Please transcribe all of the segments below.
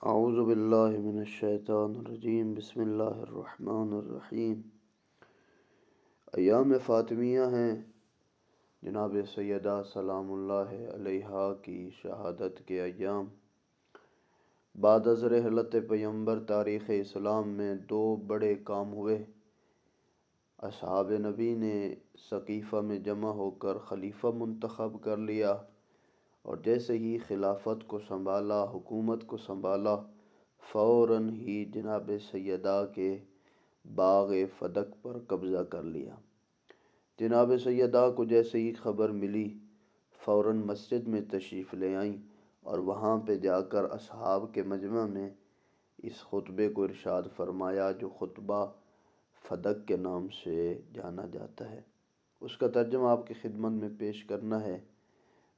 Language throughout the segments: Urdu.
اعوذ باللہ من الشیطان الرجیم، بسم اللہ الرحمن الرحیم۔ ایام فاطمیہ ہیں، جناب سیدہ سلام اللہ علیہا کی شہادت کے ایام۔ بعد از رحلت پیمبر تاریخ اسلام میں دو بڑے کام ہوئے۔ اصحاب نبی نے سقیفہ میں جمع ہو کر خلیفہ منتخب کر لیا، اور جیسے ہی خلافت کو سنبھالا، حکومت کو سنبھالا، فوراً ہی جناب سیدہ کے باغ فدق پر قبضہ کر لیا۔ جناب سیدہ کو جیسے ہی خبر ملی، فوراً مسجد میں تشریف لے آئیں اور وہاں پہ جا کر اصحاب کے مجمع میں اس خطبے کو ارشاد فرمایا، جو خطبہ فدق کے نام سے جانا جاتا ہے۔ اس کا ترجمہ آپ کی خدمت میں پیش کرنا ہے۔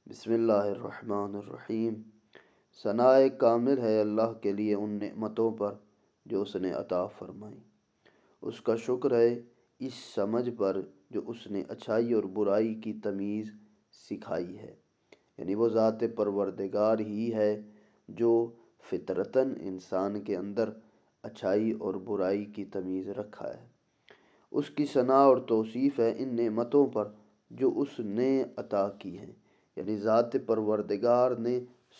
بسم اللہ الرحمن الرحیم۔ ثناء کامل ہے اللہ کے لیے ان نعمتوں پر جو اس نے عطا فرمائی۔ اس کا شکر ہے اس سمجھ پر جو اس نے اچھائی اور برائی کی تمیز سکھائی ہے، یعنی وہ ذات پروردگار ہی ہے جو فطرتاً انسان کے اندر اچھائی اور برائی کی تمیز رکھا ہے۔ اس کی ثنا اور توصیف ہے ان نعمتوں پر جو اس نے عطا کی ہیں، یعنی ذات پروردگار نے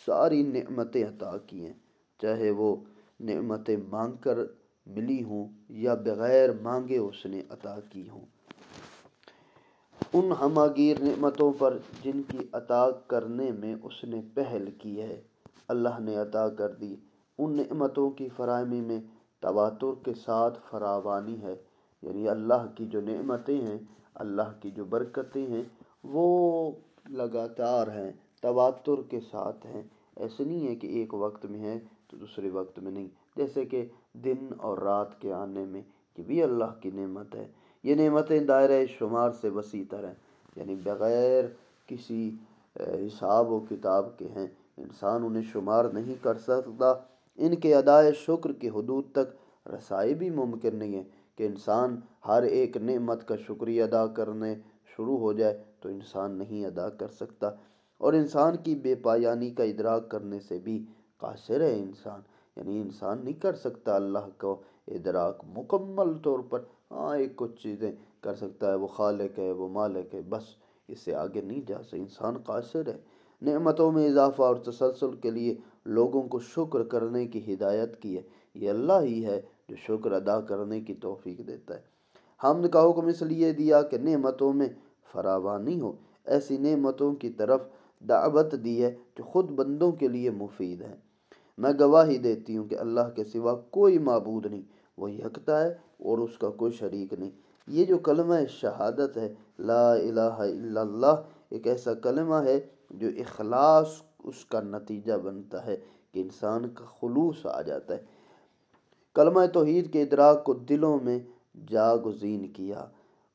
ساری نعمتیں عطا کی ہیں، چاہے وہ نعمتیں مانگ کر ملی ہوں یا بغیر مانگے اس نے عطا کی ہوں۔ ان ہماگیر نعمتوں پر جن کی عطا کرنے میں اس نے پہل کی ہے، اللہ نے عطا کر دی۔ ان نعمتوں کی فراہمی میں تواتر کے ساتھ فراوانی ہے، یعنی اللہ کی جو نعمتیں ہیں، اللہ کی جو برکتیں ہیں، وہ لگاتار ہیں، تواتر کے ساتھ ہیں۔ ایسے نہیں ہے کہ ایک وقت میں ہے تو دوسرے وقت میں نہیں، جیسے کہ دن اور رات کے آنے میں، یہ بھی اللہ کی نعمت ہے۔ یہ نعمتیں دائرہ شمار سے وسیع تر ہیں، یعنی بغیر کسی حساب و کتاب کے ہیں، انسان انہیں شمار نہیں کر سکتا۔ ان کے ادائے شکر کی حدود تک رسائی بھی ممکن نہیں ہے کہ انسان ہر ایک نعمت کا شکریہ ادا کرنے شروع ہو جائے تو انسان نہیں ادا کر سکتا، اور انسان کی بے پایانی کا ادراک کرنے سے بھی قاصر ہے انسان، یعنی انسان نہیں کر سکتا اللہ کو ادراک مکمل طور پر۔ ہاں، ایک کچھ چیزیں کر سکتا ہے، وہ خالق ہے، وہ مالک ہے، بس اس سے آگے نہیں جا سکتا، انسان قاصر ہے۔ نعمتوں میں اضافہ اور تسلسل کے لیے لوگوں کو شکر کرنے کی ہدایت کی ہے۔ یہ اللہ ہی ہے جو شکر ادا کرنے کی توفیق دیتا ہے۔ حمد کا حکم اس لیے دیا کہ نعمتوں میں فراوانی ہو، ایسی نعمتوں کی طرف دعوت دی ہے جو خود بندوں کے لیے مفید ہے۔ میں گواہی دیتی ہوں کہ اللہ کے سوا کوئی معبود نہیں، وہ یکتا ہے اور اس کا کوئی شریک نہیں۔ یہ جو کلمہ شہادت ہے، لا الہ الا اللہ، ایک ایسا کلمہ ہے جو اخلاص اس کا نتیجہ بنتا ہے کہ انسان کا خلوص آ جاتا ہے۔ کلمہ توحید کے ادراک کو دلوں میں جاگزین کیا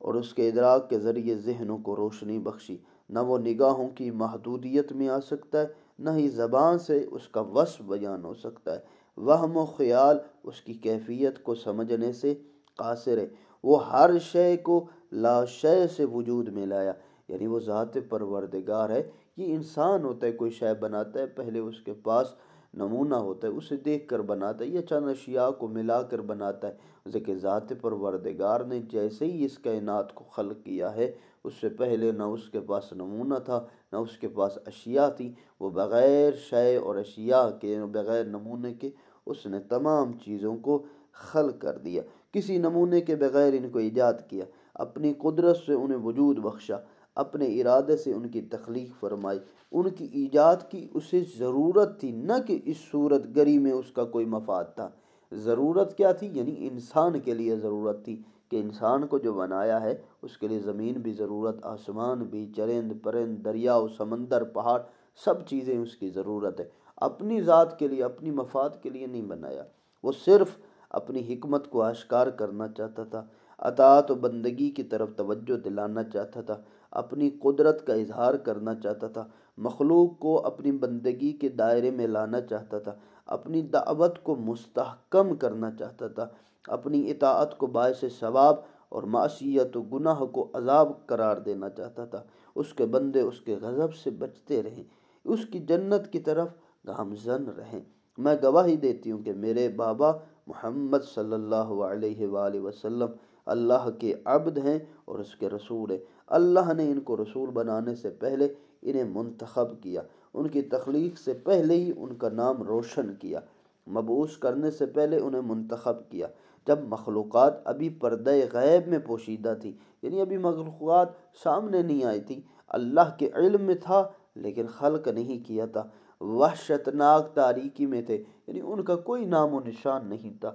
اور اس کے ادراک کے ذریعے ذہنوں کو روشنی بخشی۔ نہ وہ نگاہوں کی محدودیت میں آ سکتا ہے، نہ ہی زبان سے اس کا وصف بیان ہو سکتا ہے۔ وہم و خیال اس کی کیفیت کو سمجھنے سے قاصر ہے۔ وہ ہر شے کو لا شے سے وجود میں لایا، یعنی وہ ذات پروردگار ہے۔ یہ انسان ہوتا ہے، کوئی شے بناتا ہے، پہلے اس کے پاس نمونہ ہوتا ہے، اسے دیکھ کر بناتا ہے، یہ چند اشیاء کو ملا کر بناتا ہے۔ لیکن ذات پروردگار نے جیسے ہی اس کائنات کو خلق کیا ہے، اس سے پہلے نہ اس کے پاس نمونہ تھا، نہ اس کے پاس اشیاء تھی۔ وہ بغیر شے اور اشیاء کے، بغیر نمونے کے اس نے تمام چیزوں کو خلق کر دیا، کسی نمونے کے بغیر ان کو ایجاد کیا، اپنی قدرت سے انہیں وجود بخشا، اپنے ارادے سے ان کی تخلیق فرمائی۔ ان کی ایجاد کی اسے ضرورت تھی، نہ کہ اس صورت گری میں اس کا کوئی مفاد تھا۔ ضرورت کیا تھی؟ یعنی انسان کے لیے ضرورت تھی کہ انسان کو جو بنایا ہے اس کے لیے زمین بھی ضرورت، آسمان بھی، چرند پرند، دریا و سمندر، پہاڑ، سب چیزیں اس کی ضرورت ہے۔ اپنی ذات کے لیے، اپنی مفاد کے لیے نہیں بنایا، وہ صرف اپنی حکمت کو آشکار کرنا چاہتا تھا، اطاعت و بندگی کی طرف توجہ دلانا چاہتا تھا، اپنی قدرت کا اظہار کرنا چاہتا تھا، مخلوق کو اپنی بندگی کے دائرے میں لانا چاہتا تھا، اپنی دعوت کو مستحکم کرنا چاہتا تھا، اپنی اطاعت کو باعث ثواب اور معصیت و گناہ کو عذاب قرار دینا چاہتا تھا۔ اس کے بندے اس کے غضب سے بچتے رہیں، اس کی جنت کی طرف گامزن رہیں۔ میں گواہی دیتی ہوں کہ میرے بابا محمد صلی اللہ علیہ وآلہ وسلم اللہ کے عبد ہیں اور اس کے رسول ہیں۔ اللہ نے ان کو رسول بنانے سے پہلے انہیں منتخب کیا، ان کی تخلیق سے پہلے ہی ان کا نام روشن کیا، مبعوث کرنے سے پہلے انہیں منتخب کیا، جب مخلوقات ابھی پردہ غیب میں پوشیدہ تھی، یعنی ابھی مخلوقات سامنے نہیں آئی تھی، اللہ کے علم میں تھا لیکن خلق نہیں کیا تھا، وحشتناک تاریکی میں تھے، یعنی ان کا کوئی نام و نشان نہیں تھا،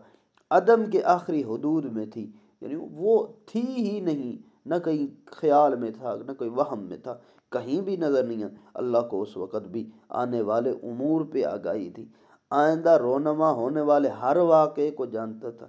عدم کے آخری حدود میں تھی، یعنی وہ تھی ہی نہیں، نہ کہیں خیال میں تھا نہ کوئی وہم میں تھا، کہیں بھی نظر نہیں آیا۔ اللہ کو اس وقت بھی آنے والے امور پہ آگاہی تھی، آئندہ رونما ہونے والے ہر واقعے کو جانتا تھا،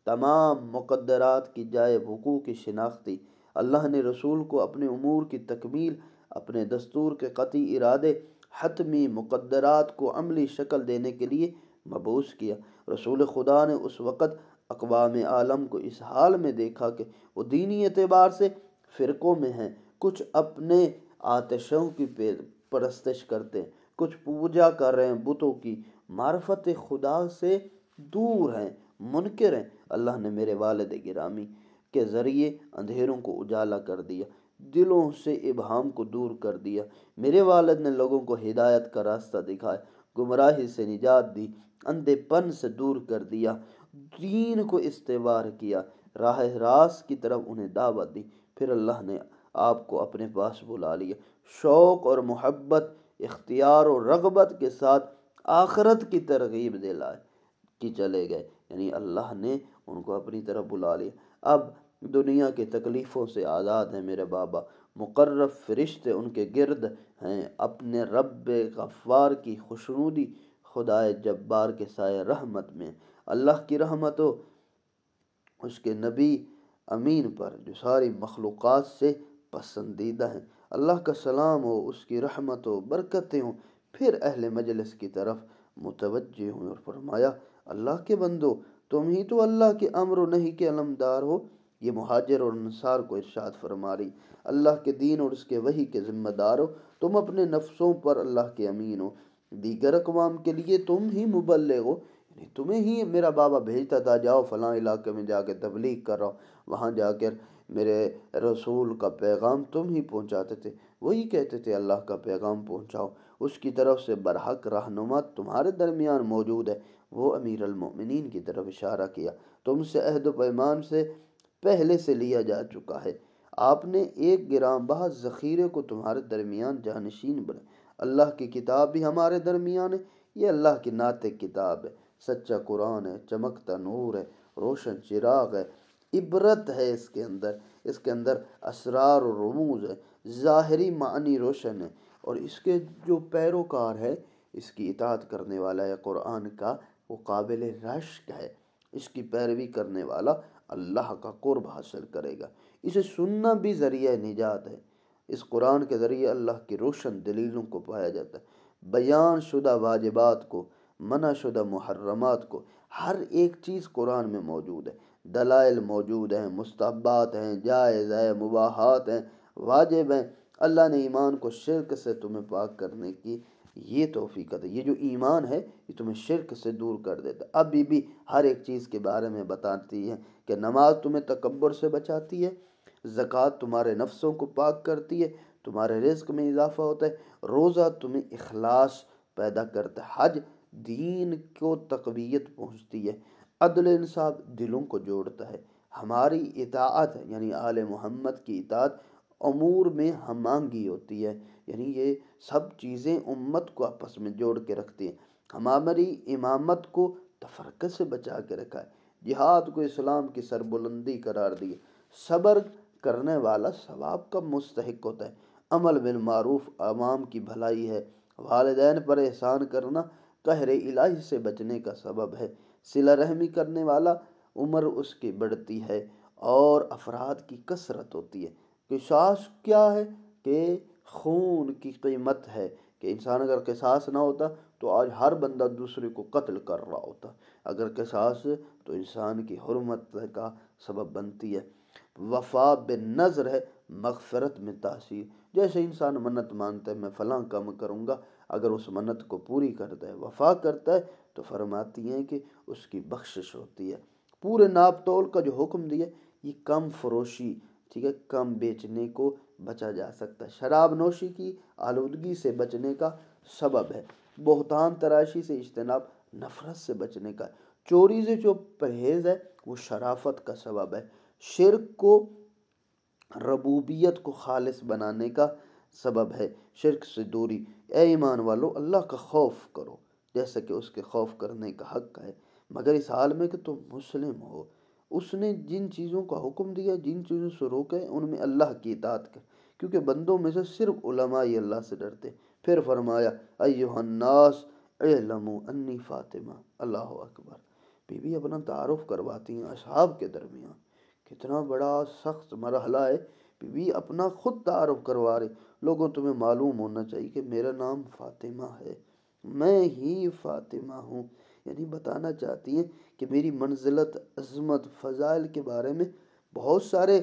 تمام مقدرات کی جائے وقوع کی شناخت تھی۔ اللہ نے رسول کو اپنے امور کی تکمیل، اپنے دستور کے قطعی ارادے، حتمی مقدرات کو عملی شکل دینے کے لیے مبعوث کیا۔ رسول خدا نے اس وقت اقوام عالم کو اس حال میں دیکھا کہ وہ دینی اعتبار سے فرقوں میں ہیں، کچھ اپنے آتشوں کی پرستش کرتے ہیں، کچھ پوجا کر رہے ہیں بتوں کی، معرفت خدا سے دور ہیں، منکر ہیں۔ اللہ نے میرے والد گرامی کے ذریعے اندھیروں کو اجالا کر دیا، دلوں سے ابہام کو دور کر دیا۔ میرے والد نے لوگوں کو ہدایت کا راستہ دکھایا، گمراہی سے نجات دی، اندھے پن سے دور کر دیا، دین کو استوار کیا، راہ راست کی طرف انہیں دعوت دی۔ پھر اللہ نے آپ کو اپنے پاس بلا لیا، شوق اور محبت، اختیار اور رغبت کے ساتھ آخرت کی ترغیب دلائے کہ چلے گئے، یعنی اللہ نے ان کو اپنی طرف بلا لیا۔ اب دنیا کی تکلیفوں سے آزاد ہیں میرے بابا، مقرب فرشتے ان کے گرد ہیں، اپنے رب غفار کی خوشنودی، خدائے جبار کے سائے رحمت میں، اللہ کی رحمت ہو اس کے نبی امین پر جو ساری مخلوقات سے پسندیدہ ہیں، اللہ کا سلام ہو، اس کی رحمت و برکتیں ہوں۔ پھر اہل مجلس کی طرف متوجہ ہوئے اور فرمایا، اللہ کے بندو، تم ہی تو اللہ کے امر و نہی کے علمدار ہو۔ یہ مہاجر اور انصار کو ارشاد فرما رہی، اللہ کے دین اور اس کے وحی کے ذمہ دار ہو، تم اپنے نفسوں پر اللہ کے امین ہو، دیگر اقوام کے لیے تم ہی مبلغ ہو، یعنی تمہیں ہی میرا بابا بھیجتا تھا، جاؤ فلاں علاقے میں جا کے تبلیغ کر رہا، وہاں جا کر میرے رسول کا پیغام تم ہی پہنچاتے تھے، وہی کہتے تھے اللہ کا پیغام پہنچاؤ، اس کی طرف سے برحق رہنما تمہارے درمیان موجود ہے۔ وہ امیر المؤمنین کی طرف اشارہ کیا، تم سے عہد و پیمان سے پہلے سے لیا جا چکا ہے، آپ نے ایک گرام بہت ذخیرے کو تمہارے درمیان جانشین بنا، اللہ کی کتاب بھی ہمارے درمیان ہے، یہ اللہ کی ناطق کتاب ہے، سچا قرآن ہے، چمکتا نور ہے، روشن چراغ ہے، عبرت ہے اس کے اندر اسرار و رموز ہے، ظاہری معنی روشن ہے، اور اس کے جو پیروکار ہے، اس کی اطاعت کرنے والا ہے قرآن کا، وہ قابل رشک ہے، اس کی پیروی کرنے والا اللہ کا قرب حاصل کرے گا۔ اسے سننا بھی ذریعہ نجات ہے، اس قرآن کے ذریعے اللہ کی روشن دلیلوں کو پایا جاتا ہے، بیان شدہ واجبات کو، منع شدہ محرمات کو، ہر ایک چیز قرآن میں موجود ہے، دلائل موجود ہیں، مستحبات ہیں، جائز ہیں، مباحات ہیں، واجب ہیں۔ اللہ نے ایمان کو شرک سے تمہیں پاک کرنے کی یہ توفیق ہے، یہ جو ایمان ہے یہ تمہیں شرک سے دور کر دیتا ہے۔ ابھی بھی ہر ایک چیز کے بارے میں بتاتی ہے کہ نماز تمہیں تکبر سے بچاتی ہے، زکوٰۃ تمہارے نفسوں کو پاک کرتی ہے، تمہارے رزق میں اضافہ ہوتا ہے، روزہ تمہیں اخلاص پیدا کرتا ہے، حج دین کو تقویت پہنچتی ہے، عدل انصاف دلوں کو جوڑتا ہے، ہماری اطاعت یعنی آل محمد کی اطاعت امور میں ہم آہنگی ہوتی ہے، یعنی یہ سب چیزیں امت کو آپس میں جوڑ کے رکھتی ہیں، ہماری امامت کو تفرقے سے بچا کے رکھا ہے، جہاد کو اسلام کی سربلندی قرار دی ہے، صبر کرنے والا ثواب کا مستحق ہوتا ہے، عمل بالمعروف عوام کی بھلائی ہے، والدین پر احسان کرنا قہر الہی سے بچنے کا سبب ہے، صلہ رحمی کرنے والا عمر اس کی بڑھتی ہے اور افراد کی کثرت ہوتی ہے۔ قصاص کیا ہے کہ خون کی قیمت ہے، کہ انسان اگر قصاص نہ ہوتا تو آج ہر بندہ دوسرے کو قتل کر رہا ہوتا، اگر قصاص تو انسان کی حرمت کا سبب بنتی ہے۔ وفا بالنظر ہے، مغفرت میں تاثیر، جیسے انسان منت مانتا ہے میں فلاں کام کروں گا، اگر اس منت کو پوری کرتا ہے، وفا کرتا ہے تو فرماتی ہیں کہ اس کی بخشش ہوتی ہے۔ پورے ناپ تول کا جو حکم دیا یہ کم فروشی، ٹھیک ہے، کم بیچنے کو بچا جا سکتا ہے۔ شراب نوشی کی آلودگی سے بچنے کا سبب ہے۔ بہتان تراشی سے اجتناب نفرت سے بچنے کا ہے۔ چوری سے جو پرہیز ہے وہ شرافت کا سبب ہے۔ شرک کو ربوبیت کو خالص بنانے کا سبب ہے۔ شرک سے دوری، اے ایمان والو اللہ کا خوف کرو جیسا کہ اس کے خوف کرنے کا حق ہے، مگر اس حال میں کہ تم مسلم ہو۔ اس نے جن چیزوں کا حکم دیا، جن چیزوں سے روکے، ان میں اللہ کی اطاعت کر، کیونکہ بندوں میں سے صرف علماء ہی اللہ سے ڈرتے۔ پھر فرمایا ایھا الناس اعلموا انی فاطمہ، اللہ اکبر۔ بی بی اپنا تعارف کرواتی ہیں اصحاب کے درمیان، کتنا بڑا سخت مرحلہ ہے۔ بی بی اپنا خود تعارف کروا رہے، لوگوں تمہیں معلوم ہونا چاہیے کہ میرا نام فاطمہ ہے، میں ہی فاطمہ ہوں۔ یعنی بتانا چاہتی ہیں کہ میری منزلت، عظمت، فضائل کے بارے میں بہت سارے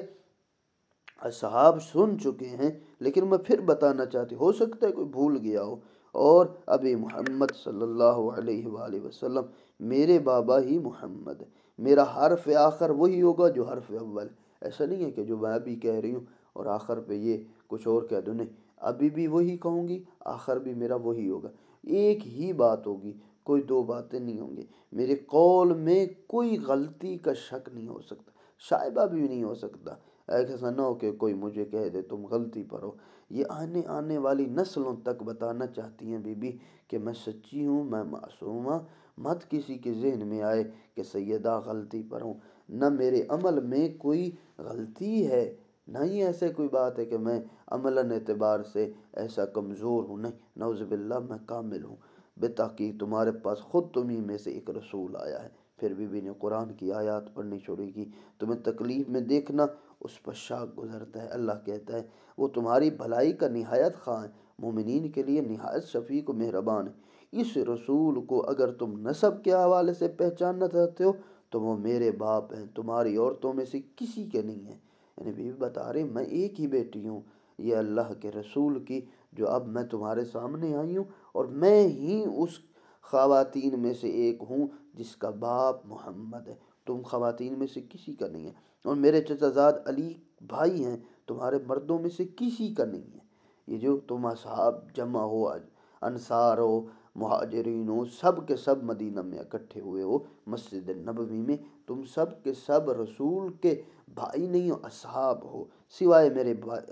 اصحاب سن چکے ہیں، لیکن میں پھر بتانا چاہتی، ہو سکتا ہے کوئی بھول گیا ہو۔ اور ابھی محمد صلی اللہ علیہ وآلہ وسلم، میرے بابا ہی محمد ہے، میرا حرف آخر وہی ہوگا جو حرف اول۔ ایسا نہیں ہے کہ جو میں ابھی کہہ رہی ہوں اور آخر پہ یہ کچھ اور کہہ دوں، نہیں، ابھی بھی وہی کہوں گی، آخر بھی میرا وہی ہوگا، ایک ہی بات ہوگی، کوئی دو باتیں نہیں ہوں گی۔ میرے قول میں کوئی غلطی کا شک نہیں ہو سکتا، شائبہ بھی نہیں ہو سکتا۔ ایسا نہ ہو کہ کوئی مجھے کہہ دے تم غلطی پر ہو۔ یہ آنے والی نسلوں تک بتانا چاہتی ہیں بی بی کہ میں سچی ہوں، میں معصومہ، مت کسی کے ذہن میں آئے کہ سیدہ غلطی پر ہوں، نہ میرے عمل میں کوئی غلطی ہے، نہ ہی ایسے کوئی بات ہے کہ میں عملاً اعتبار سے ایسا کمزور ہوں، نہیں، نعوذ باللہ میں کامل ہوں۔ بے تحقیق تمہارے پاس خود تمہیں میں سے ایک رسول آیا ہے۔ پھر بی بی نے قرآن کی آیات پڑھنی شروع کی۔ تمہیں تکلیف میں دیکھنا اس پر شاک گزرتا ہے، اللہ کہتا ہے وہ تمہاری بھلائی کا نہایت خواہ ہے، مومنین کے لیے نہایت شفیق و مہربان ہے۔ اس رسول کو اگر تم نسب کے حوالے سے پہچاننا چاہتے ہو تو وہ میرے باپ ہیں، تمہاری عورتوں میں سے کسی کے نہیں ہیں۔ یعنی بی بی بتا رہے میں ایک ہی بیٹی ہوں یہ اللہ کے رسول کی، جو اب میں تمہارے سامنے آئی ہوں، اور میں ہی اس خواتین میں سے ایک ہوں جس کا باپ محمد ہے، تم خواتین میں سے کسی کا نہیں ہے۔ اور میرے چچا زاد علی بھائی ہیں، تمہارے مردوں میں سے کسی کا نہیں ہے۔ یہ جو تم اصحاب جمع ہو، انصار ہو، مہاجرین ہو، سب کے سب مدینہ میں اکٹھے ہوئے ہو مسجد نبوی میں، تم سب کے سب رسول کے بھائی نہیں ہو، اصحاب ہو، سوائے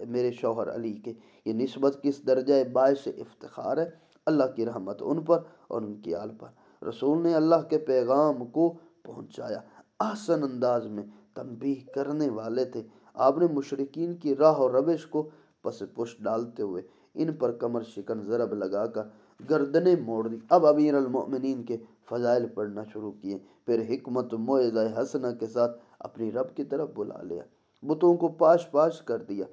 میرے شوہر علی کے۔ یہ نسبت کس درجہ باعث افتخار ہے، اللہ کی رحمت ان پر اور ان کی آل پر۔ رسول نے اللہ کے پیغام کو پہنچایا، احسن انداز میں تنبیہ کرنے والے تھے۔ آپ نے مشرکین کی راہ اور روش کو پس پش ڈالتے ہوئے ان پر کمر شکن ضرب لگا کر گردنیں موڑ دی۔ اب امیر المؤمنین کے فضائل پڑھنا شروع کیے، پھر حکمت و موعظہ حسنہ کے ساتھ اپنی رب کی طرف بلا لیا، بتوں کو پاش پاش کر دیا،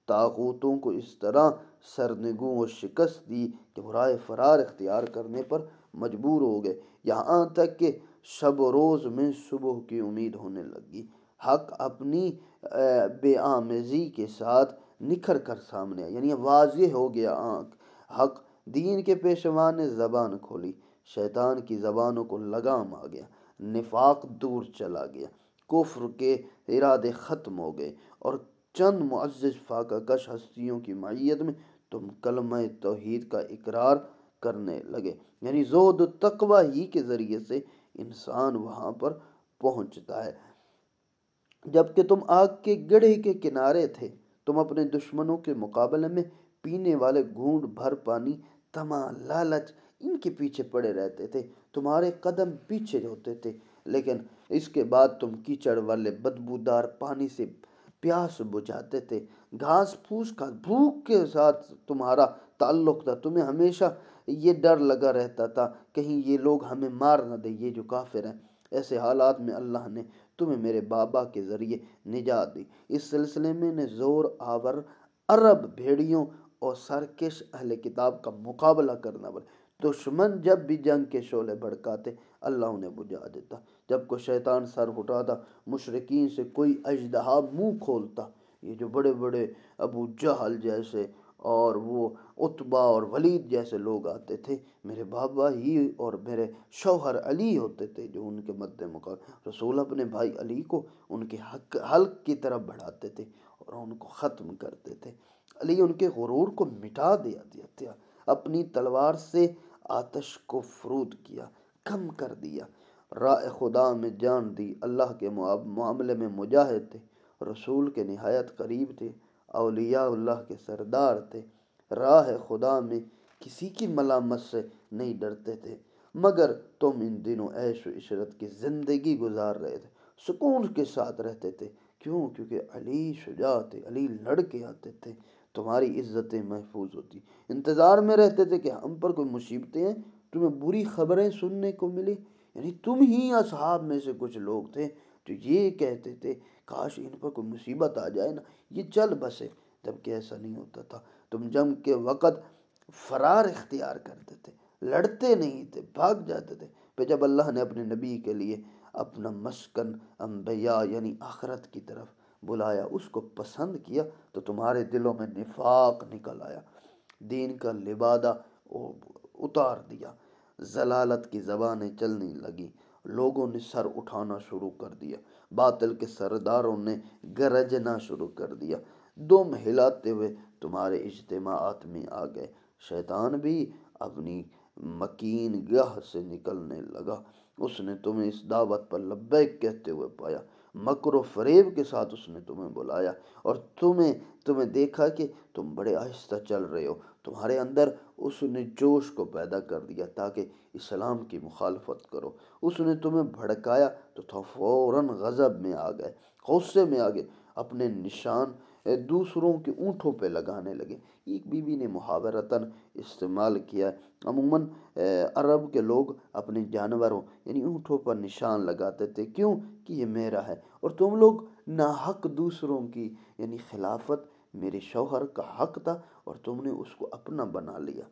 طاغوتوں کو اس طرح سرنگوں و شکست دی کہ وہ رائے فرار اختیار کرنے پر مجبور ہو گئے، یہاں تک کہ شب و روز میں صبح کی امید ہونے لگی۔ حق اپنی بے آمیزی کے ساتھ نکھر کر سامنے آیا، یعنی واضح ہو گیا آنکھ۔ حق دین کے پیشوا نے زبان کھولی، شیطان کی زبانوں کو لگام آ گیا، نفاق دور چلا گیا، کفر کے ارادے ختم ہو گئے، اور چند معزز فاقہ کش ہستیوں کی معیت میں تم کلمہ توحید کا اقرار کرنے لگے۔ یعنی زہد و تقوی ہی کے ذریعے سے انسان وہاں پر پہنچتا ہے۔ جبکہ تم آگ کے گڑھے کے کنارے تھے، تم اپنے دشمنوں کے مقابلے میں پینے والے گھونٹ بھر پانی، طمع، لالچ، ان کے پیچھے پڑے رہتے تھے، تمہارے قدم پیچھے ہوتے تھے، لیکن اس کے بعد تم کیچڑ والے بدبودار پانی سے پیاس بجھاتے تھے، گھاس پھوس کا بھوک کے ساتھ تمہارا تعلق تھا، تمہیں ہمیشہ یہ ڈر لگا رہتا تھا کہیں یہ لوگ ہمیں مار نہ دیں، یہ جو کافر ہیں۔ ایسے حالات میں اللہ نے تمہیں میرے بابا کے ذریعے نجات دی۔ اس سلسلے میں نے زور آور عرب بھیڑیوں اور سرکش اہل کتاب کا مقابلہ کرنا پڑا۔ دشمن جب بھی جنگ کے شعلے بھڑکاتے اللہ انہیں بجھا دیتا، جب کوئی شیطان سر اٹھاتا، مشرکین سے کوئی اژدہا منہ کھولتا، یہ جو بڑے بڑے ابو جہل جیسے اور وہ عتبہ اور ولید جیسے لوگ آتے تھے، میرے بابا ہی اور میرے شوہر علی ہوتے تھے جو ان کے مد مقابل رسول اپنے بھائی علی کو ان کے حلق کی طرف بڑھاتے تھے اور ان کو ختم کرتے تھے۔ علی ان کے غرور کو مٹا دیا تھا، اپنی تلوار سے آتش کو فرود کیا، کم کر دیا، راہ خدا میں جان دی، اللہ کے معاملے میں مجاہد تھے، رسول کے نہایت قریب تھے، اولیاء اللہ کے سردار تھے، راہ خدا میں کسی کی ملامت سے نہیں ڈرتے تھے۔ مگر تم ان دنوں عیش و عشرت کی زندگی گزار رہے تھے، سکون کے ساتھ رہتے تھے، کیوں؟ کیونکہ علی شجاع تھے، علی لڑ کے آتے تھے، تمہاری عزتیں محفوظ ہوتی، انتظار میں رہتے تھے کہ ہم پر کوئی مصیبتیں ہیں، تمہیں بری خبریں سننے کو ملی۔ یعنی تم ہی اصحاب میں سے کچھ لوگ تھے جو یہ کہتے تھے کاش ان پر کوئی مصیبت آ جائے نا، یہ چل بسے، جبکہ ایسا نہیں ہوتا تھا۔ تم جنگ کے وقت فرار اختیار کرتے تھے، لڑتے نہیں تھے، بھاگ جاتے تھے۔ پھر جب اللہ نے اپنے نبی کے لیے اپنا مسکن انبیاء یعنی آخرت کی طرف بلایا، اس کو پسند کیا، تو تمہارے دلوں میں نفاق نکل آیا، دین کا لبادہ اتار دیا، ضلالت کی زبانیں چلنے لگی، لوگوں نے سر اٹھانا شروع کر دیا، باطل کے سرداروں نے گرجنا شروع کر دیا، دم ہلاتے ہوئے تمہارے اجتماعات میں آ گئے، شیطان بھی اپنی مکین گاہ سے نکلنے لگا، اس نے تمہیں اس دعوت پر لبیک کہتے ہوئے پایا، مکر و فریب کے ساتھ اس نے تمہیں بلایا، اور تمہیں دیکھا کہ تم بڑے آہستہ چل رہے ہو، تمہارے اندر اس نے جوش کو پیدا کر دیا تاکہ اسلام کی مخالفت کرو، اس نے تمہیں بھڑکایا تو فوراً غضب میں آ گئے، غصے میں آ گئے، اپنے نشان دوسروں کے اونٹوں پہ لگانے لگے۔ ایک بی بی نے محاورتاً استعمال کیا ہے، عموماً عرب کے لوگ اپنے جانوروں یعنی اونٹوں پر نشان لگاتے تھے، کیوں کہ یہ میرا ہے، اور تم لوگ ناحق دوسروں کی یعنی خلافت میرے شوہر کا حق تھا اور تم نے اس کو اپنا بنا لیا،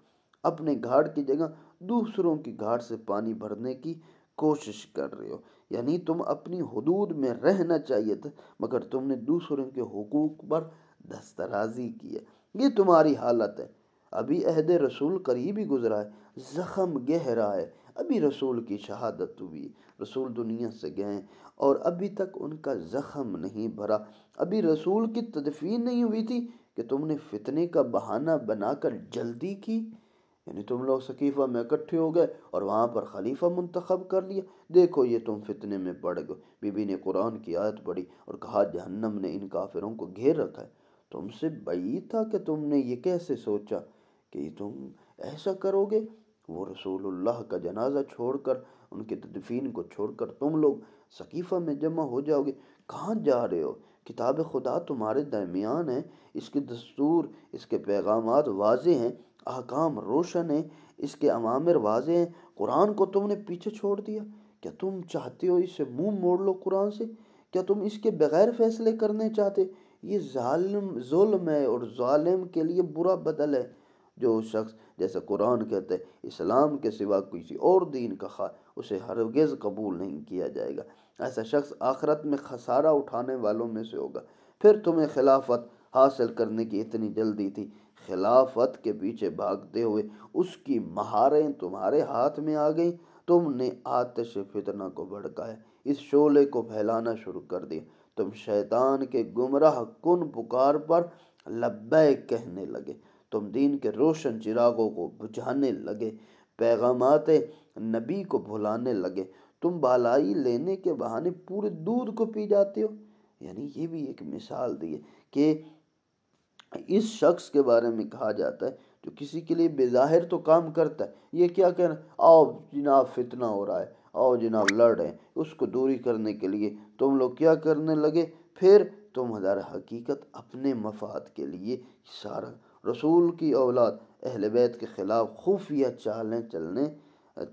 اپنے گھاڑ کی جگہ دوسروں کی گھاڑ سے پانی بھرنے کی کوشش کر رہے ہو، یعنی تم اپنی حدود میں رہنا چاہیے تھا مگر تم نے دوسروں کے حقوق پر دسترازی کی ہے، یہ تمہاری حالت ہے۔ ابھی عہد رسول قریب ہی گزرا ہے، زخم گہرا ہے، ابھی رسول کی شہادت ہوئی، رسول دنیا سے گئے اور ابھی تک ان کا زخم نہیں بھرا، ابھی رسول کی تدفین نہیں ہوئی تھی کہ تم نے فتنے کا بہانہ بنا کر جلدی کی، یعنی تم لوگ سقیفہ میں اکٹھے ہو گئے اور وہاں پر خلیفہ منتخب کر لیا، دیکھو یہ تم فتنے میں پڑ گئے۔ بی بی نے قرآن کی آیت پڑھی اور کہا جہنم نے ان کافروں کو گھیر رکھا ہے، تم سے بعید تھا کہ تم نے یہ کیسے سوچا کہ تم ایسا کرو گے؟ وہ رسول اللہ کا جنازہ چھوڑ کر، ان کی تدفین کو چھوڑ کر تم لوگ سقیفہ میں جمع ہو جاؤ گے، کہاں جا رہے ہو؟ کتاب خدا تمہارے درمیان ہے، اس کے دستور، اس کے پیغامات واضح ہیں، احکام روشن ہیں، اس کے اوامر واضح ہیں، قرآن کو تم نے پیچھے چھوڑ دیا۔ کیا تم چاہتے ہو اس سے منہ موڑ لو قرآن سے؟ کیا تم اس کے بغیر فیصلے کرنے چاہتے؟ یہ ظلم ہے اور ظالم کے لیے برا بدل ہے۔ جو شخص جیسے قرآن کہتے ہیں اسلام کے سوا کسی اور دین کا خواہ اسے ہرگز قبول نہیں کیا جائے گا، ایسا شخص آخرت میں خسارہ اٹھانے والوں میں سے ہوگا۔ پھر تمہیں خلافت حاصل کرنے کی اتنی جلدی تھی، خلافت کے پیچھے بھاگتے ہوئے اس کی مہاریں تمہارے ہاتھ میں آ گئیں، تم نے آتش فتنہ کو بھڑکایا، اس شعلے کو پھیلانا شروع کر دیا، تم شیطان کے گمراہ کن پکار پر لبیک کہنے لگے، تم دین کے روشن چراغوں کو بجھانے لگے، پیغامات نبی کو بھلانے لگے، تم بالائی لینے کے بہانے پورے دودھ کو پی جاتے ہو۔ یعنی یہ بھی ایک مثال دی ہے کہ اس شخص کے بارے میں کہا جاتا ہے جو کسی کے لیے بظاہر تو کام کرتا ہے، یہ کیا کہنا، آؤ جناب فتنہ ہو رہا ہے، آؤ جناب لڑ رہے ہیں، اس کو دوری کرنے کے لیے تم لوگ کیا کرنے لگے، پھر تم در حقیقت اپنے مفاد کے لیے سارا رسول کی اولاد اہل بیت کے خلاف خفیہ چالیں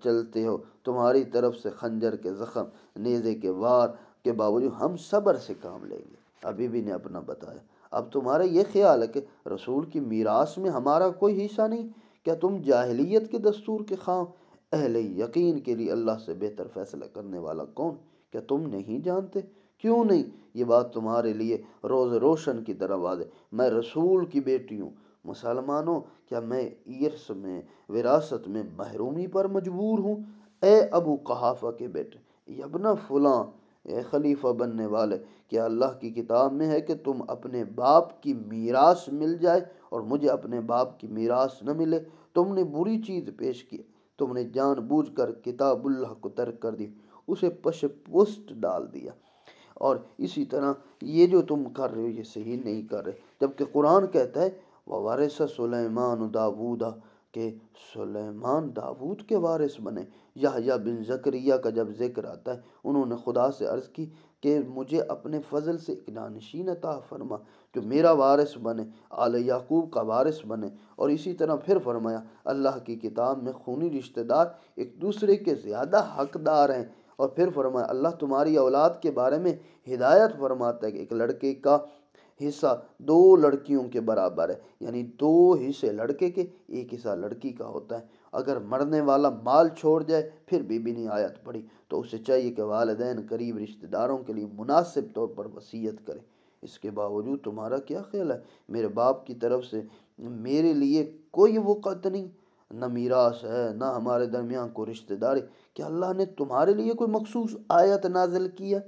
چلتے ہو، تمہاری طرف سے خنجر کے زخم، نیزے کے وار کے باوجود ہم صبر سے کام لیں گے۔ ابھی بھی نے اپنا بتایا، اب تمہارا یہ خیال ہے کہ رسول کی میراث میں ہمارا کوئی حصہ نہیں؟ کیا تم جاہلیت کے دستور کے خواہ؟ اہل یقین کے لیے اللہ سے بہتر فیصلہ کرنے والا کون؟ کیا تم نہیں جانتے؟ کیوں نہیں؟ یہ بات تمہارے لیے روز روشن کی طرح واضح، میں رسول کی بیٹی ہوں، مسلمانوں کیا میں ارث میں وراثت میں محرومی پر مجبور ہوں؟ اے ابو قحافہ کے بیٹے، یبنا فلاں، اے خلیفہ بننے والے، کیا اللہ کی کتاب میں ہے کہ تم اپنے باپ کی میراث مل جائے اور مجھے اپنے باپ کی میراث نہ ملے؟ تم نے بری چیز پیش کی، تم نے جان بوجھ کر کتاب اللہ کو ترک کر دی، اسے پش پشت ڈال دیا، اور اسی طرح یہ جو تم کر رہے ہو یہ صحیح نہیں کر رہے، جبکہ قرآن کہتا ہے وَوَارِثَ سُلَيْمَانُ دَاوُودَ، کہ سلیمان داود کے وارث بنے۔ یحییٰ بن زکریا کا جب ذکر آتا ہے، انہوں نے خدا سے عرض کی کہ مجھے اپنے فضل سے ایک جانشین عطا فرما جو میرا وارث بنے، آل یعقوب کا وارث بنے۔ اور اسی طرح پھر فرمایا اللہ کی کتاب میں خونی رشتہ دار ایک دوسرے کے زیادہ حقدار ہیں۔ اور پھر فرمایا اللہ تمہاری اولاد کے بارے میں ہدایت فرماتا ہے کہ ایک لڑکے کا حصہ 2 لڑکیوں کے برابر ہے، یعنی 2 حصے لڑکے کے، 1 حصہ لڑکی کا ہوتا ہے۔ اگر مرنے والا مال چھوڑ جائے، پھر بی بی نے آیت پڑھی، تو اسے چاہیے کہ والدین قریب رشتہ داروں کے لیے مناسب طور پر وصیت کرے۔ اس کے باوجود تمہارا کیا خیال ہے؟ میرے باپ کی طرف سے میرے لیے کوئی وقت نہیں، نہ میراث ہے، نہ ہمارے درمیان کوئی رشتہ داری۔ کہ اللہ نے تمہارے لیے کوئی مخصوص آیت نازل کی ہے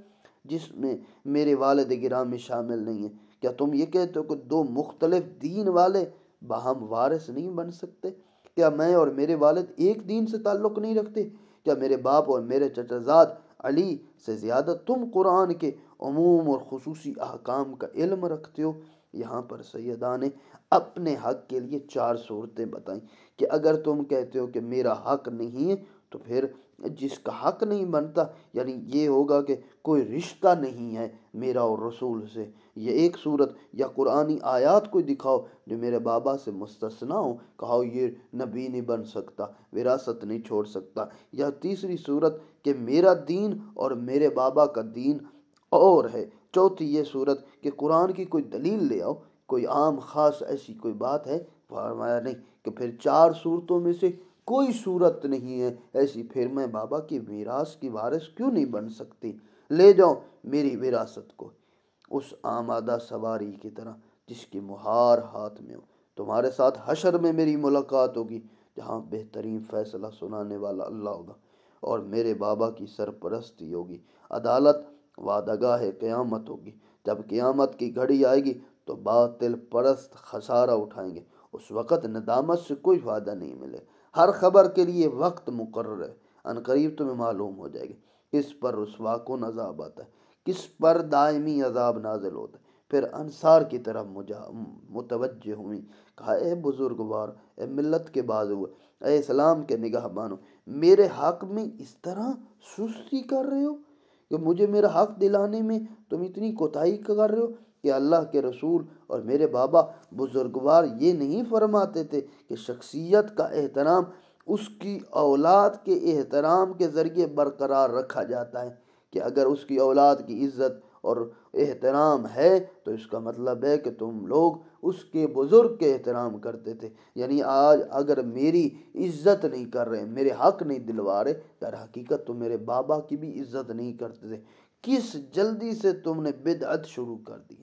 جس میں میرے والد گرامی شامل نہیں ہیں؟ کیا تم یہ کہتے ہو کہ 2 مختلف دین والے باہم وارث نہیں بن سکتے؟ کیا میں اور میرے والد ایک دین سے تعلق نہیں رکھتے؟ کیا میرے باپ اور میرے چچا زاد علی سے زیادہ تم قرآن کے عموم اور خصوصی احکام کا علم رکھتے ہو؟ یہاں پر سیدہ نے اپنے حق کے لیے 4 صورتیں بتائیں کہ اگر تم کہتے ہو کہ میرا حق نہیں ہے تو پھر جس کا حق نہیں بنتا، یعنی یہ ہوگا کہ کوئی رشتہ نہیں ہے میرا اور رسول سے۔ یہ ایک صورت، یا قرآنی آیات کوئی دکھاؤ جو میرے بابا سے مستثنا ہو، کہو یہ نبی نہیں بن سکتا، وراثت نہیں چھوڑ سکتا۔ یا تیسری صورت کہ میرا دین اور میرے بابا کا دین اور ہے۔ چوتھی یہ صورت کہ قرآن کی کوئی دلیل لے آؤ، کوئی عام خاص ایسی کوئی بات ہے؟ فرمایا نہیں، کہ پھر 4 صورتوں میں سے کوئی صورت نہیں ہے ایسی، پھر میں بابا کی میراث کی وارث کیوں نہیں بن سکتی؟ لے جاؤ میری وراثت کو اس آمادہ سواری کی طرح جس کی مہار ہاتھ میں ہو۔ تمہارے ساتھ حشر میں میری ملاقات ہوگی، جہاں بہترین فیصلہ سنانے والا اللہ ہوگا، اور میرے بابا کی سرپرستی ہوگی۔ عدالت وعدگاہ قیامت ہوگی۔ جب قیامت کی گھڑی آئے گی تو باطل پرست خسارہ اٹھائیں گے، اس وقت ندامت سے کوئی فائدہ نہیں ملے۔ ہر خبر کے لیے وقت مقرر ہے، ان قریب تمہیں معلوم ہو جائے گی کس پر رسوا کن عذاب آتا ہے، کس پر دائمی عذاب نازل ہوتا ہے۔ پھر انصار کی طرف متوجہ ہوئیں، کہا اے بزرگوار، اے ملت کے بازو، اے اسلام کے نگاہ بانو، میرے حق میں اس طرح سستی کر رہے ہو کہ مجھے میرا حق دلانے میں تم اتنی کوتاہی کر رہے ہو؟ کہ اللہ کے رسول اور میرے بابا بزرگوار یہ نہیں فرماتے تھے کہ شخصیت کا احترام اس کی اولاد کے احترام کے ذریعے برقرار رکھا جاتا ہے؟ کہ اگر اس کی اولاد کی عزت اور احترام ہے تو اس کا مطلب ہے کہ تم لوگ اس کے بزرگ کے احترام کرتے تھے۔ یعنی آج اگر میری عزت نہیں کر رہے، میرے حق نہیں دلوا رہے، در حقیقت تو میرے بابا کی بھی عزت نہیں کرتے تھے۔ کس جلدی سے تم نے بدعت شروع کر دی،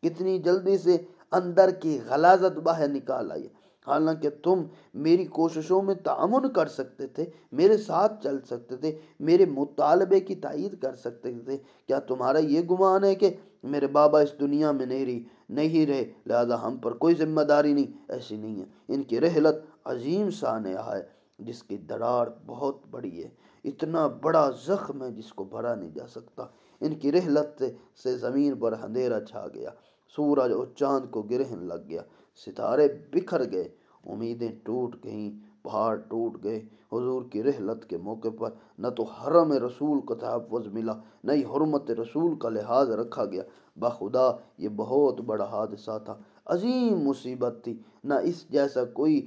کتنی جلدی سے اندر کی غلاظت باہر نکال آئی، حالانکہ تم میری کوششوں میں تعاون کر سکتے تھے، میرے ساتھ چل سکتے تھے، میرے مطالبے کی تائید کر سکتے تھے۔ کیا تمہارا یہ گمان ہے کہ میرے بابا اس دنیا میں نہیں رہے لہذا ہم پر کوئی ذمہ داری نہیں؟ ایسی نہیں ہے۔ ان کی رحلت عظیم سانحہ ہے جس کی دراڑ بہت بڑی ہے، اتنا بڑا زخم ہے جس کو بھرا نہیں جا سکتا۔ ان کی رحلت سے زمین پر اندھیرا چھا گیا، سورج اور چاند کو گرہن لگ گیا، ستارے بکھر گئے، امیدیں ٹوٹ گئیں، پہاڑ ٹوٹ گئے۔ حضور کی رحلت کے موقع پر نہ تو حرم رسول کو تحفظ ملا، نہ ہی حرمت رسول کا لحاظ رکھا گیا۔ بخدا یہ بہت بڑا حادثہ تھا، عظیم مصیبت تھی، نہ اس جیسا کوئی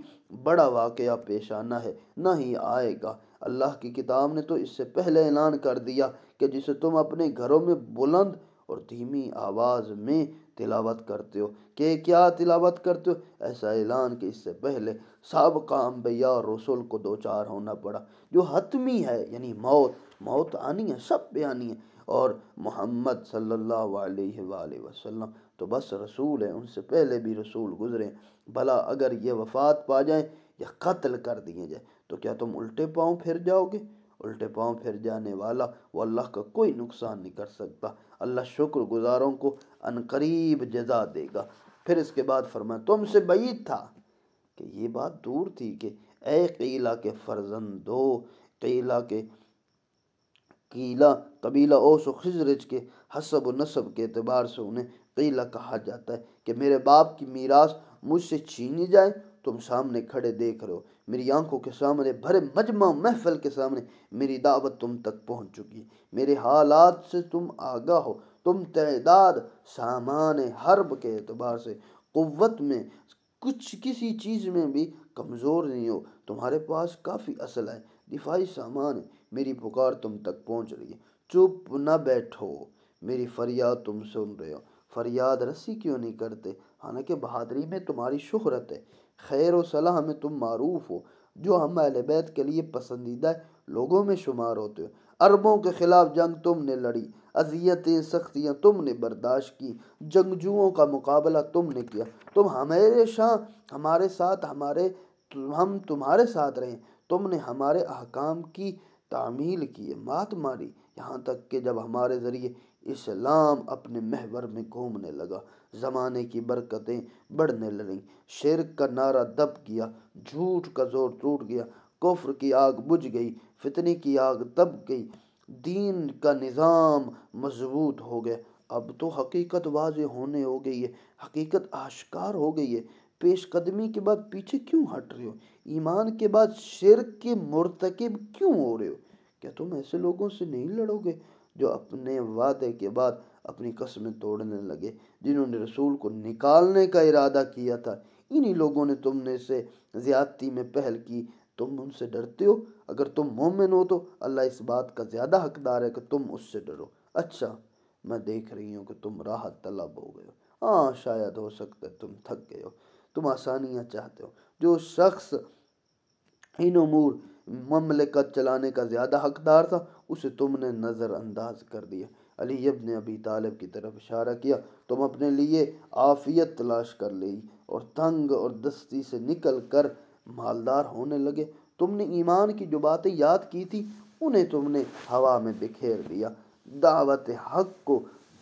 بڑا واقعہ پیش آنا ہے، نہ ہی آئے گا۔ اللہ کی کتاب نے تو اس سے پہلے اعلان کر دیا کہ جسے تم اپنے گھروں میں بلند اور دھیمی آواز میں تلاوت کرتے ہو۔ کہ کیا تلاوت کرتے ہو؟ ایسا اعلان کہ اس سے پہلے سابقہ انبیاء اور رسول کو دوچار ہونا پڑا، جو حتمی ہے، یعنی موت، موت آنی ہے، سب پہ آنی ہے، اور محمد صلی اللہ علیہ وآلہ وسلم تو بس رسول ہیں، ان سے پہلے بھی رسول گزرے، بھلا اگر یہ وفات پا جائیں یا قتل کر دیے جائیں تو کیا تم الٹے پاؤں پھر جاؤ گے؟ الٹے پاؤں پھر جانے والا وہ اللہ کا کوئی نقصان نہیں کر سکتا۔ اللہ شکر گزاروں کو عنقریب جزا دے گا۔ پھر اس کے بعد فرمایا تم سے بعید تھا کہ یہ بات دور تھی کہ اے قیلہ کے فرزندو، قیلہ قبیلہ اوس و خزرج کے حسب و نسب کے اعتبار سے انہیں قیلہ کہا جاتا ہے، کہ میرے باپ کی میراث مجھ سے چھینی جائے، تم سامنے کھڑے دیکھ رہے ہو، میری آنکھوں کے سامنے بھرے مجمع محفل کے سامنے میری دعوت تم تک پہنچ چکی ہے، میرے حالات سے تم آگاہ ہو، تم تعداد سامان حرب کے اعتبار سے قوت میں کسی چیز میں بھی کمزور نہیں ہو، تمہارے پاس کافی اسلحہ ہے، دفاعی سامان ہے، میری پکار تم تک پہنچ رہی ہے، چپ نہ بیٹھو، میری فریاد تم سن رہے ہو، فریاد رسی کیوں نہیں کرتے؟ حالانکہ بہادری میں تمہاری شہرت ہے، خیر و صلاح میں تم معروف ہو، جو ہم اہل بیت کے لیے پسندیدہ لوگوں میں شمار ہوتے ہو، عربوں کے خلاف جنگ تم نے لڑی، اذیتیں سختیاں تم نے برداشت کی، جنگجوؤں کا مقابلہ تم نے کیا، تم ہمیشہ ہمارے ساتھ ہم تمہارے ساتھ رہیں، تم نے ہمارے احکام کی تعمیل کی، مات ماری، یہاں تک کہ جب ہمارے ذریعے اسلام اپنے محور میں گھومنے لگا، زمانے کی برکتیں بڑھنے لگیں، شرک کا نعرہ دب گیا، جھوٹ کا زور ٹوٹ گیا، کفر کی آگ بجھ گئی، فتنے کی آگ دب گئی، دین کا نظام مضبوط ہو گیا۔ اب تو حقیقت واضح ہونے ہو گئی ہے، حقیقت آشکار ہو گئی ہے، پیش قدمی کے بعد پیچھے کیوں ہٹ رہے ہو؟ ایمان کے بعد شرک کے مرتکب کیوں ہو رہے ہو؟ کیا تم ایسے لوگوں سے نہیں لڑو گے جو اپنے وعدے کے بعد اپنی قسمیں توڑنے لگے، جنہوں نے رسول کو نکالنے کا ارادہ کیا تھا؟ انہی لوگوں نے تم نے سے زیادتی میں پہل کی، تم ان سے ڈرتے ہو؟ اگر تم مومن ہو تو اللہ اس بات کا زیادہ حقدار ہے کہ تم اس سے ڈرو۔ اچھا، میں دیکھ رہی ہوں کہ تم راحت طلب ہو گئے ہو، ہاں شاید ہو سکتا ہے تم تھک گئے ہو، تم آسانیاں چاہتے ہو، جو شخص ان امور مملکت چلانے کا زیادہ حقدار تھا اسے تم نے نظر انداز کر دیا۔ علی ابن ابی طالب کی طرف اشارہ کیا، تم اپنے لیے عافیت تلاش کر لی اور تنگ اور دستی سے نکل کر مالدار ہونے لگے، تم نے ایمان کی جو باتیں یاد کی تھی انہیں تم نے ہوا میں بکھیر دیا، دعوت حق کو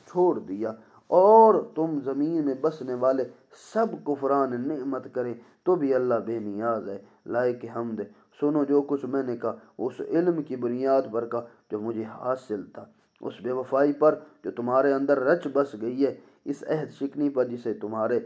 چھوڑ دیا، اور تم زمین میں بسنے والے سب کفران نعمت کریں تو بھی اللہ بے نیاز ہے، لائق حمد ہے۔ سنو، جو کچھ میں نے کہا اس علم کی بنیاد پر کہا جو مجھے حاصل تھا، اس بے وفائی پر جو تمہارے اندر رچ بس گئی ہے، اس عہد شکنی پر جسے تمہارے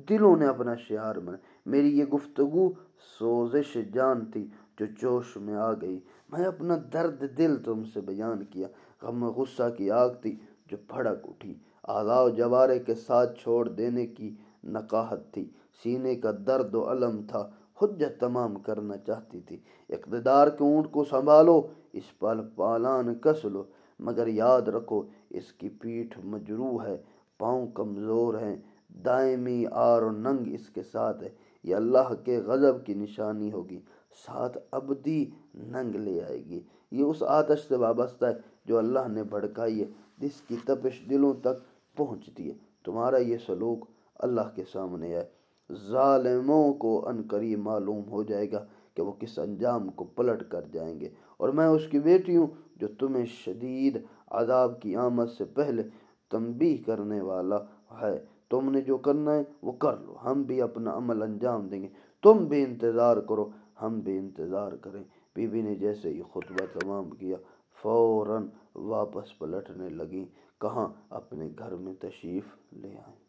دلوں نے اپنا شعار بنا۔ میری یہ گفتگو سوزش جان تھی جو جوش میں آ گئی، میں اپنا درد دل تم سے بیان کیا، غم غصہ کی آگ تھی جو بھڑک اٹھی، اعضاء و جوارے کے ساتھ چھوڑ دینے کی نقاہت تھی، سینے کا درد و علم تھا، حجت تمام کرنا چاہتی تھی، اقتدار کے اونٹ کو سنبھالو، اس پر پالان کس لو، مگر یاد رکھو اس کی پیٹھ مجروح ہے، پاؤں کمزور ہیں، دائمی آر و ننگ اس کے ساتھ ہے، یہ اللہ کے غضب کی نشانی ہوگی، ساتھ ابدی ننگ لے آئے گی۔ یہ اس آتش سے وابستہ ہے جو اللہ نے بھڑکائی ہے، جس کی تپش دلوں تک پہنچتی ہے، تمہارا یہ سلوک اللہ کے سامنے ہے، ظالموں کو عنقریب معلوم ہو جائے گا کہ وہ کس انجام کو پلٹ کر جائیں گے، اور میں اس کی بیٹی ہوں جو تمہیں شدید عذاب کی آمد سے پہلے تنبیہ کرنے والا ہے، تم نے جو کرنا ہے وہ کر لو، ہم بھی اپنا عمل انجام دیں گے، تم بھی انتظار کرو، ہم بھی انتظار کریں۔ بی بی نے جیسے ہی خطبہ تمام کیا فوراً واپس پلٹنے لگیں، کہاں اپنے گھر میں تشریف لے آئیں۔